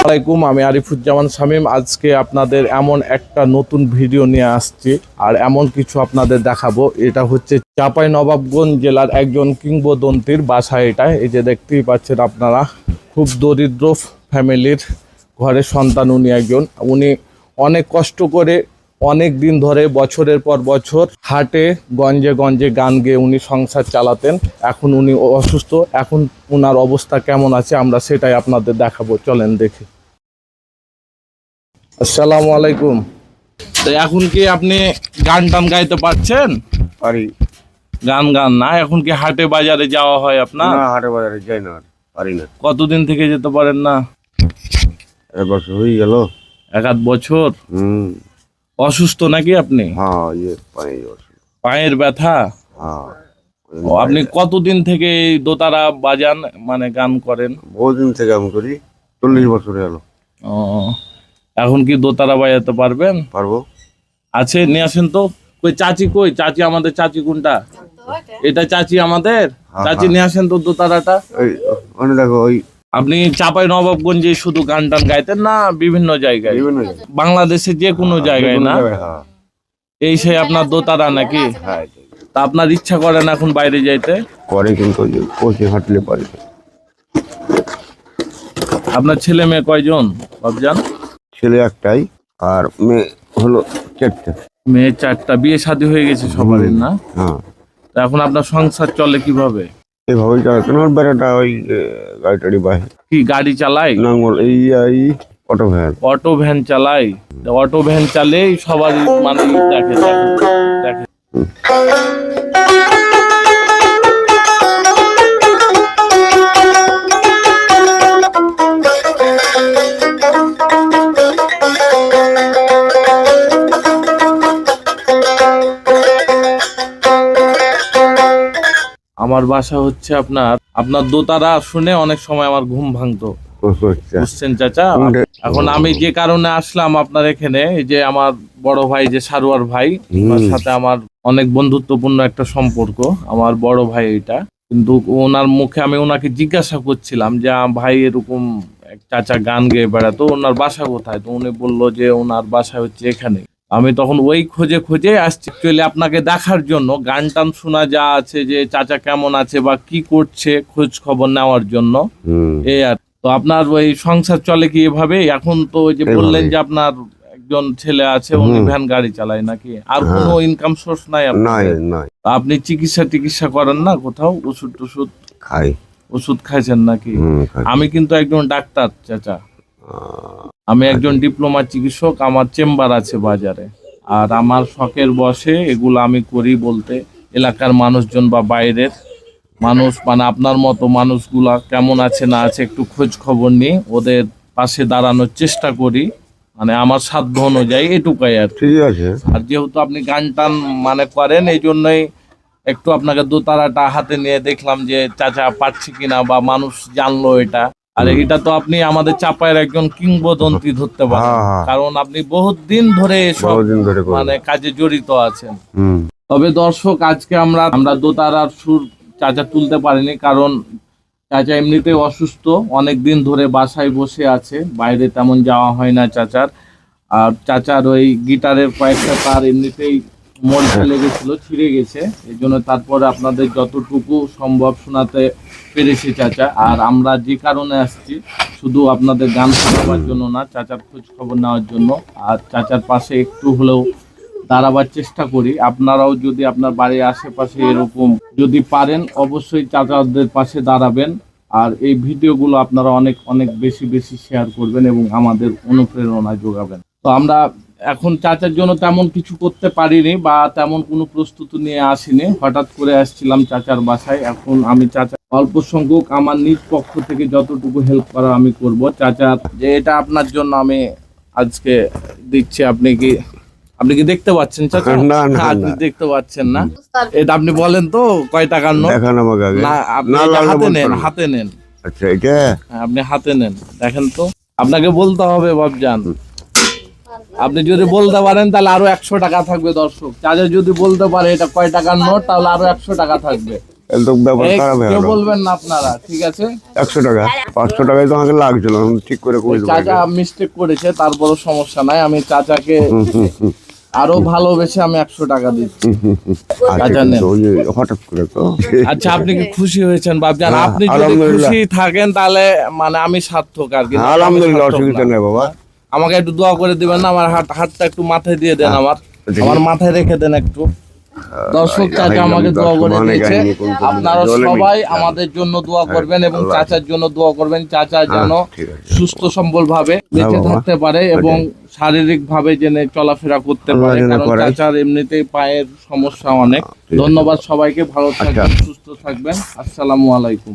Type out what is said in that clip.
আসসালামাইকুম, আমি আরিফুজ্জামান শামীম। আজকে আপনাদের এমন একটা নতুন ভিডিও নিয়ে আসছি আর এমন কিছু আপনাদের দেখাবো। এটা হচ্ছে চাঁপাইনবাবগঞ্জ জেলার একজন কিংবদন্তির বাসা। এটা এই যে দেখতেই পাচ্ছেন আপনারা, খুব দরিদ্র ফ্যামিলির ঘরের সন্তান উনি একজন। উনি অনেক কষ্ট করে অনেক দিন ধরে বছরের পর বছর হাটে গঞ্জে গঞ্জে গান গেয়ে উনি সংসার চালাতেন। এখন উনি অসুস্থ, এখন ওনার অবস্থা কেমন আছে আমরা সেটাই আপনাদের দেখাবো, চলেন দেখি। আসসালামু আলাইকুম। তো এখন কি আপনি গান টান গাইতে পারছেন? পারি গান না, এখন কি হাটে বাজারে যাওয়া হয় আপনার? না, হাটে বাজারে যাই না, পারি না। কতদিন থেকে যেতে পারেন না? এক বছর হয়ে গেল। এক আধ বছর। অসুস্থ নাকি আপনি? হ্যাঁ, পায়ের ব্যথা। হ্যাঁ। আপনি কতদিন থেকে এই দোতারা বাজান, মানে গান করেন? বহুদিন থেকে আমি করি, 40 বছর গেল। ও, এখন কি দোতারা বাজাতে পারবেন? পারবো। আছে, নিয়ে আসেন তো। কই চাচি, কই চাচি? আমাদের চাচি কোনটা? এটা চাচি আমাদের। চাচি নিয়ে আসেন তো দোতারাটা। ওই দেখো, ওই আপনি চাঁপাইনবাবগঞ্জে শুধু গান টান গাইতেন না বিভিন্ন জায়গায়? বাংলাদেশে যে কোনো জায়গায় না? এই সেই আপনার দোতারা নাকি? হ্যাঁ। তা আপনার ইচ্ছা করে না এখন বাইরে যাইতে? করে, কিন্তু কোচে হাঁটলে পারি। আপনার ছেলে মেয়ে কয়জন বাবজান? ছেলে একটাই আর মেয়ে হলো 4টা। মেয়ে 4টা। বিয়ে শাদী হয়ে গেছে সবারই না? হ্যাঁ। তা এখন আপনার সংসার চলে কিভাবে? এইভাবেই চালাতে। আমার বেড়াটা ওই গাড়ি টাড়ি বাহে। কি গাড়ি চালায়? নাঙ্গল এই অটো ভ্যান। অটো ভ্যান চালাই। অটো ভ্যান চালে সবার মানে দেখে দেখে। আমার বাসা হচ্ছে আপনার দোতারা শুনে অনেক সময় আমার ঘুম ভাঙতো, বুঝছেন চাচা? এখন আমি যে কারণে আসলাম আপনার এখানে, এই যে আমার বড় ভাই যে সারোয়ার ভাই, ওনার সাথে আমার অনেক বন্ধুত্বপূর্ণ একটা সম্পর্ক। আমার বড় ভাই এটা, কিন্তু ওনার মুখে আমি ওনাকে জিজ্ঞাসা করছিলাম যে ভাই এরকম এক চাচা গান গেয়ে বেড়াতো, ওনার বাসা কোথায়? তো উনি বললো যে ওনার বাসা হচ্ছে এখানে। আমি তখন ওই খোঁজে খোঁজে আসছি অ্যাকচুয়ালি আপনাকে দেখার জন্য। গান টান শোনা যা আছে যে চাচা কেমন আছে বা কি করছে খোঁজ খবর নেওয়ার জন্য, এই আর। তো আপনার ওই সংসার চলে কি এভাবে? এখন তো ওই যে বললেন যে আপনার একজন ছেলে আছে, উনি ভ্যান গাড়ি চালায় নাকি? আর কোনো ইনকাম সোর্স নাই আপনার? নাই। আপনি চিকিৎসা করেন না কোথাও? ওষুধ খাই। ওষুধ খাইছেন নাকি? আমি কিন্তু একজন ডাক্তার চাচা, আমি একজন ডিপ্লোমা চিকিৎসক। আমার চেম্বার আছে বাজারে, আর আমার শখের বসে এগুলো আমি করি বলতে। এলাকার মানুষজন বা বাইরের মানুষ, মানে আপনার মতো মানুষগুলা কেমন আছে না আছে একটু খোঁজ খবর নিয়ে ওদের পাশে দাঁড়ানোর চেষ্টা করি, মানে আমার সাধ্য অনুযায়ী, এটুকাই আর। ঠিক আছে। আর যেহেতু আপনি গান টান মানে করেন, এই জন্যই একটু আপনাকে দোতারাটা হাতে নিয়ে দেখলাম যে চাচা পারছি কিনা বা মানুষ জানলো এটা। আর এটা তো আপনি আমাদের চাপায়ের একজন কিংবদন্তি ধরতে পারেন, কারণ আপনি বহুত দিন ধরে এসব মানে কাজে জড়িত আছেন। তবে দর্শক, আজকে আমরা দোতারার সুর চাচা তুলতে পারিনি, কারণ চাচা এমনিতেই অসুস্থ, অনেক দিন ধরে বাসায় বসে আছে, বাইরে তেমন যাওয়া হয় না চাচার। আর চাচার ওই গিটারের কয়েকটা তার এমনিতেই মরচে লেগেছিল, ছিঁড়ে গেছে। এই জন্য তারপরে আপনাদের যতটুকু সম্ভব শোনাতে পেরেছি চাচা। আর আমরা যে কারণে আসছি, শুধু আপনাদের গান শোনাবার জন্য না, চাচার খোঁজ খবর নেওয়ার জন্য। আর চাচার পাশে একটু হলেও দাঁড়াবার চেষ্টা করি। আপনারাও যদি আপনার বাড়ির আশেপাশে এরকম যদি পারেন, অবশ্যই চাচাদের পাশে দাঁড়াবেন। আর এই ভিডিওগুলো আপনারা অনেক অনেক বেশি শেয়ার করবেন এবং আমাদের অনুপ্রেরণা যোগাবেন। তো আমরা এখন চাচার জন্য তেমন কিছু করতে পারিনি বা তেমন কোনো প্রস্তুতি নিয়ে আসিনি, হঠাৎ করে আসছিলাম চাচার বাসায়। এখন আমি চাচা অল্প সংখ্যক আমার নিজ পক্ষ থেকে যতটুকু হেল্প করা আমি করব। চাচার যে এটা আপনার জন্য আমি আজকে দিচ্ছি, আপনি কি দেখতে পাচ্ছেন চাচা? আপনি দেখতে পাচ্ছেন না? এটা আপনি বলেন তো কয় টাকার নোট? না, আপনি হাতে নেন। আচ্ছা, এটা আপনি হাতে নেন, দেখেন তো। আপনাকে বলতে হবে বাবজান। আপনি যদি বলতে পারেন তাহলে আরো 100 টাকা থাকবে। দর্শক, চাচা যদি বলতে পারে এটা কয় টাকার নোট, তাহলে আরো 100 টাকা থাকবে। তাহলে তো ব্যাপার খারাপ হয়ে কেউ গেল। বলবেন না আপনারা, ঠিক আছে? 100 টাকা 500 টাকায় তো আমাকে লাগছিল, আমি ঠিক করে কই দেবো। চাচা মিস্টেক করেছে, তারপরও সমস্যা নাই, আমি চাচাকে আরো ভালোবেসে আমি 100 টাকা দিচ্ছি। আচ্ছা, চাচা নেন। কিন্তু ওই যে হঠাৎ করে তো আচ্ছা, আপনি কি খুশি হয়েছেন বাপজান? হ্যাঁ, আপনি যদি আলহামদুলিল্লাহ। খুশি থাকেন তাহলে মানে আমি সার্থক আর কি। হ্যাঁ, আমি আলহামদুলিল্লাহ, সার্থক অসুবিধা না। নেই বাবা। আমাকে একটু দোয়া করে দিবেন না? আমার হাতটা একটু মাথায় দিয়ে দেন, আমার দেখি। আমার মাথায় রেখে দেন একটু। দর্শক চাচা আমাকে দোয়া করে দিয়েছে, আপনারা সবাই আমাদের জন্য দোয়া করবেন এবং আল্লাহ। চাচার জন্য দোয়া করবেন। চাচা যেন ঠিক আছে। সুস্থ সবল ভাবে বেঁচে বাবা। থাকতে পারে এবং শারীরিক ভাবে যেন চলাফেরা করতে আল্লাহ পারে, যেন কারণ করে। চাচার এমনিতেই পায়ের সমস্যা অনেক। ঠিক আছে। ধন্যবাদ সবাইকে, ভালো থাকবেন, আচ্ছা। সুস্থ থাকবেন। আসসালামু আলাইকুম।